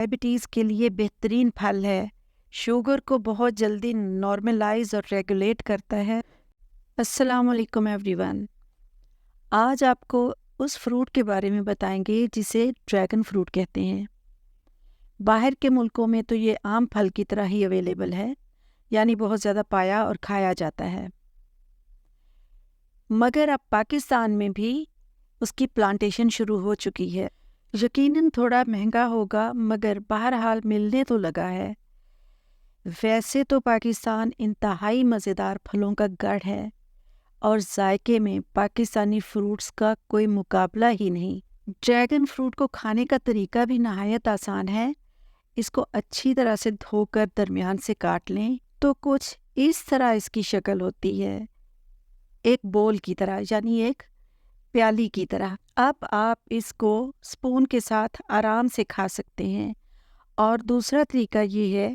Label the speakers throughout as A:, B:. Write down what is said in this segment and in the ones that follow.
A: Diabetes کے لیے بہترین پھل ہے۔ شوگر کو بہت جلدی نارملائز اور ریگولیٹ کرتا ہے۔ السلام علیکم ایوری ون۔ آج آپ کو اس فروٹ کے بارے میں بتائیں گے جسے ڈریگن فروٹ کہتے ہیں۔ باہر کے ملکوں میں تو یہ عام پھل کی طرح ہی اویلیبل ہے، یعنی بہت زیادہ پایا اور کھایا جاتا ہے، مگر اب پاکستان میں بھی اس کی پلانٹیشن شروع ہو چکی ہے۔ یقیناً تھوڑا مہنگا ہوگا، مگر بہرحال ملنے تو لگا ہے۔ ویسے تو پاکستان انتہائی مزیدار پھلوں کا گڑھ ہے اور ذائقے میں پاکستانی فروٹس کا کوئی مقابلہ ہی نہیں۔ ڈریگن فروٹ کو کھانے کا طریقہ بھی نہایت آسان ہے۔ اس کو اچھی طرح سے دھو کر درمیان سے کاٹ لیں تو کچھ اس طرح اس کی شکل ہوتی ہے، ایک بول کی طرح، یعنی ایک پیالی کی طرح۔ اب آپ اس کو سپون کے ساتھ آرام سے کھا سکتے ہیں۔ اور دوسرا طریقہ یہ ہے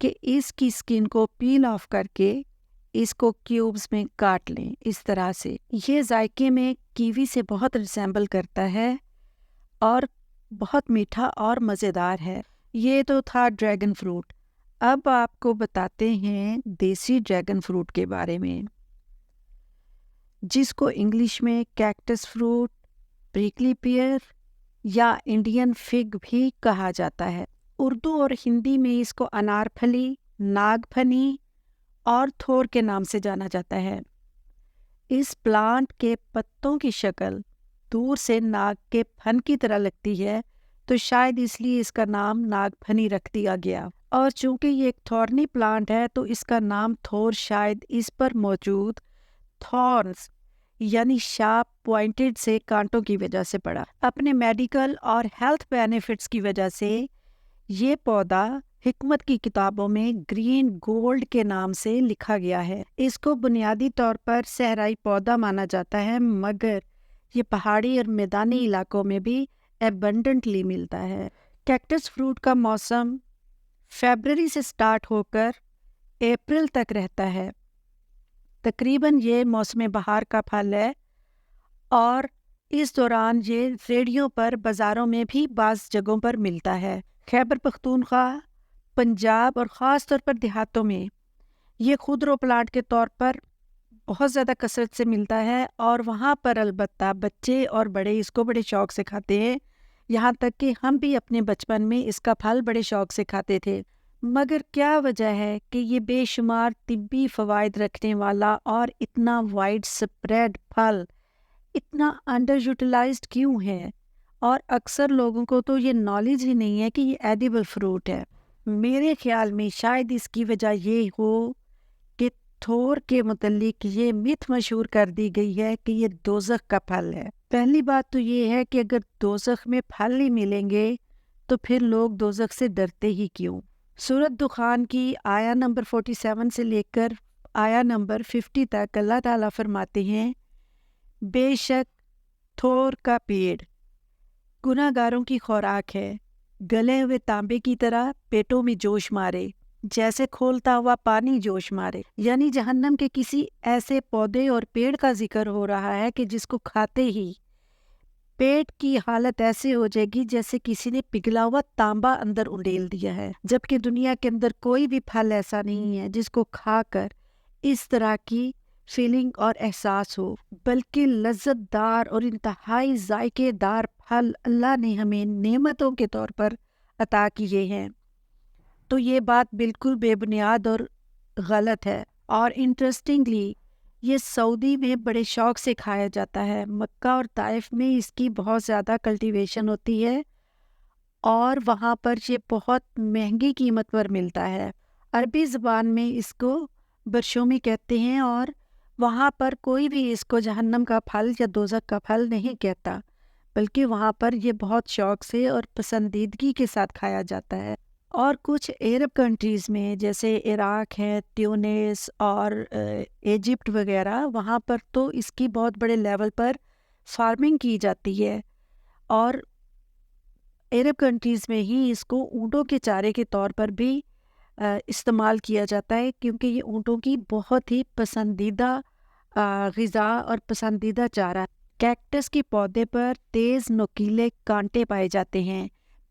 A: کہ اس کی سکن کو پیل آف کر کے اس کو کیوبز میں کاٹ لیں، اس طرح سے۔ یہ ذائقے میں کیوی سے بہت ریسیمبل کرتا ہے اور بہت میٹھا اور مزیدار ہے۔ یہ تو تھا ڈریگن فروٹ۔ اب آپ کو بتاتے ہیں دیسی ڈریگن فروٹ کے بارے میں، جس کو انگلش میں کیکٹس فروٹ، پریکلی پیئر یا انڈین فگ بھی کہا جاتا ہے۔ اردو اور ہندی میں اس کو انار پھلی، ناگ پھنی اور تھور کے نام سے جانا جاتا ہے۔ اس پلانٹ کے پتوں کی شکل دور سے ناگ کے پھن کی طرح لگتی ہے، تو شاید اس لیے اس کا نام ناگ پھنی رکھ دیا گیا۔ اور چونکہ یہ ایک تھورنی پلانٹ ہے تو اس کا نام تھور شاید اس پر موجود تھورنز یعنی شارپ پوائنٹڈ سے کانٹوں کی وجہ سے پڑا۔ اپنے میڈیکل اور ہیلتھ بینیفٹس کی وجہ سے یہ پودا حکمت کی کتابوں میں گرین گولڈ کے نام سے لکھا گیا ہے۔ اس کو بنیادی طور پر صحرائی پودا مانا جاتا ہے، مگر یہ پہاڑی اور میدانی علاقوں میں بھی ایبنڈنٹلی ملتا ہے۔ کیکٹس فروٹ کا موسم فیبرری سے سٹارٹ ہو کر اپریل تک رہتا ہے۔ تقریباً یہ موسم بہار کا پھل ہے اور اس دوران یہ ریڑھیوں پر، بازاروں میں بھی بعض جگہوں پر ملتا ہے۔ خیبر پختونخوا، پنجاب اور خاص طور پر دیہاتوں میں یہ خودرو پلانٹ کے طور پر بہت زیادہ کثرت سے ملتا ہے، اور وہاں پر البتہ بچے اور بڑے اس کو بڑے شوق سے کھاتے ہیں، یہاں تک کہ ہم بھی اپنے بچپن میں اس کا پھل بڑے شوق سے کھاتے تھے۔ مگر کیا وجہ ہے کہ یہ بے شمار طبی فوائد رکھنے والا اور اتنا وائڈ سپریڈ پھل اتنا انڈر یوٹیلائزڈ کیوں ہے؟ اور اکثر لوگوں کو تو یہ نالج ہی نہیں ہے کہ یہ ایڈیبل فروٹ ہے۔ میرے خیال میں شاید اس کی وجہ یہ ہو کہ تھور کے متعلق یہ متھ مشہور کر دی گئی ہے کہ یہ دوزخ کا پھل ہے۔ پہلی بات تو یہ ہے کہ اگر دوزخ میں پھل ہی ملیں گے تو پھر لوگ دوزخ سے ڈرتے ہی کیوں؟ سورۃ دخان کی آیا نمبر 47 سے لے کر آیا نمبر 50 تک اللہ تعالیٰ فرماتے ہیں، بے شک تھور کا پیڑ گناہ گاروں کی خوراک ہے، گلے ہوئے تانبے کی طرح پیٹوں میں جوش مارے، جیسے کھولتا ہوا پانی جوش مارے۔ یعنی جہنم کے کسی ایسے پودے اور پیڑ کا ذکر ہو رہا ہے کہ جس کو کھاتے ہی پیٹ کی حالت ایسے ہو جائے گی جیسے کسی نے پگھلا ہوا تانبا اندر انڈیل دیا ہے۔ جبکہ دنیا کے اندر کوئی بھی پھل ایسا نہیں ہے جس کو کھا کر اس طرح کی فیلنگ اور احساس ہو، بلکہ لذت دار اور انتہائی ذائقے دار پھل اللہ نے ہمیں نعمتوں کے طور پر عطا کیے ہیں۔ تو یہ بات بالکل بے بنیاد اور غلط ہے۔ اور انٹرسٹنگلی یہ سعودی میں بڑے شوق سے کھایا جاتا ہے۔ مکہ اور طائف میں اس کی بہت زیادہ کلٹیویشن ہوتی ہے اور وہاں پر یہ بہت مہنگی قیمت پر ملتا ہے۔ عربی زبان میں اس کو برشومی کہتے ہیں، اور وہاں پر کوئی بھی اس کو جہنم کا پھل یا دوزخ کا پھل نہیں کہتا، بلکہ وہاں پر یہ بہت شوق سے اور پسندیدگی کے ساتھ کھایا جاتا ہے۔ اور کچھ عرب کنٹریز میں جیسے عراق ہے، تیونس اور ایجپٹ وغیرہ، وہاں پر تو اس کی بہت بڑے لیول پر فارمنگ کی جاتی ہے، اور عرب کنٹریز میں ہی اس کو اونٹوں کے چارے کے طور پر بھی استعمال کیا جاتا ہے، کیونکہ یہ اونٹوں کی بہت ہی پسندیدہ غذا اور پسندیدہ چارہ۔ کیکٹس کے پودے پر تیز نوکیلے کانٹے پائے جاتے ہیں،